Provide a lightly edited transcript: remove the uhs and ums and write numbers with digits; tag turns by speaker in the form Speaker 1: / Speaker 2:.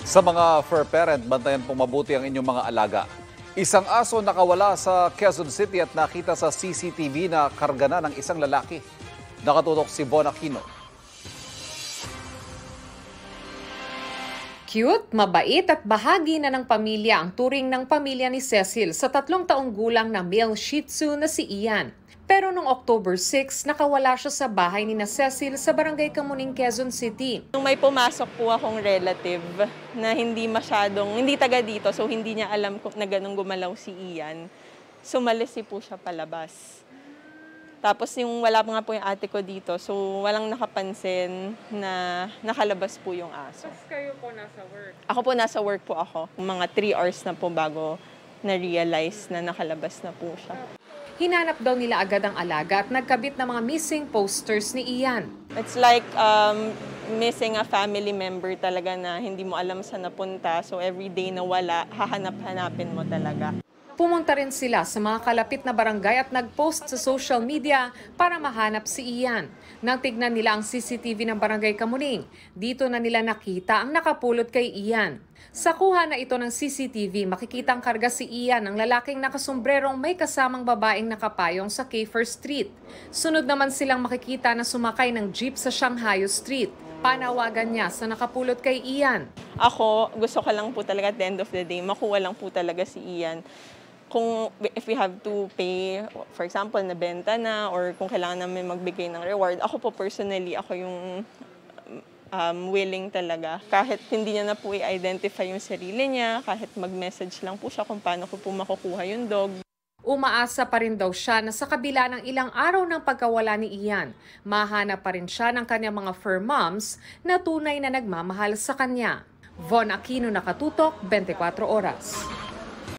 Speaker 1: Sa mga fur parent, bantayan pong mabuti ang inyong mga alaga. Isang aso nakawala sa Quezon City at nakita sa CCTV na karga na ng isang lalaki. Nakatutok si Von Aquino.
Speaker 2: Cute, mabait at bahagi na ng pamilya ang turing ng pamilya ni Cecil sa 3 taong gulang na male Shih Tzu na si Ian. Pero noong October 6, nakawala siya sa bahay ni na Cecil sa Barangay Kamuning, Quezon City.
Speaker 3: Nung may pumasok po akong relative na hindi taga dito, so hindi niya alam na ganun gumalaw si Ian. Sumalisi po siya palabas. Tapos yung wala pa nga po yung ate ko dito, so walang nakapansin na nakalabas po yung aso.
Speaker 4: Tapos kayo po nasa work?
Speaker 3: Ako po nasa work po ako. Mga 3 hours na po bago na-realize na nakalabas na po siya.
Speaker 2: Hinanap daw nila agad ang alaga at nagkabit ng mga missing posters ni Ian.
Speaker 3: It's like missing a family member talaga na hindi mo alam saan napunta. So every day na wala, hahanap-hanapin mo talaga.
Speaker 2: Pumunta rin sila sa mga kalapit na barangay at nag-post sa social media para mahanap si Ian. Nang tignan nila ang CCTV ng Barangay Kamuning, dito na nila nakita ang nakapulot kay Ian. Sa kuha na ito ng CCTV, makikitang karga si Ian ang lalaking nakasombrerong may kasamang babaeng nakapayong sa Kiefer Street. Sunod naman silang makikita na sumakay ng jeep sa Shanghai Street. Panawagan niya sa nakapulot kay Ian.
Speaker 3: Ako, gusto ko lang po talaga at the end of the day, makuha lang po talaga si Ian. If we have to pay, for example, nabenta na or kung kailangan namin magbigay ng reward, ako po personally, ako yung willing talaga. Kahit hindi niya na po i-identify yung sarili niya, kahit mag-message lang po siya kung paano ko po makukuha yung dog.
Speaker 2: Umaasa pa rin daw siya na sa kabila ng ilang araw ng pagkawala ni Ian, mahanap pa rin siya ng kanyang mga fur moms na tunay na nagmamahal sa kanya. Von Aquino, Nakatutok, 24 Oras.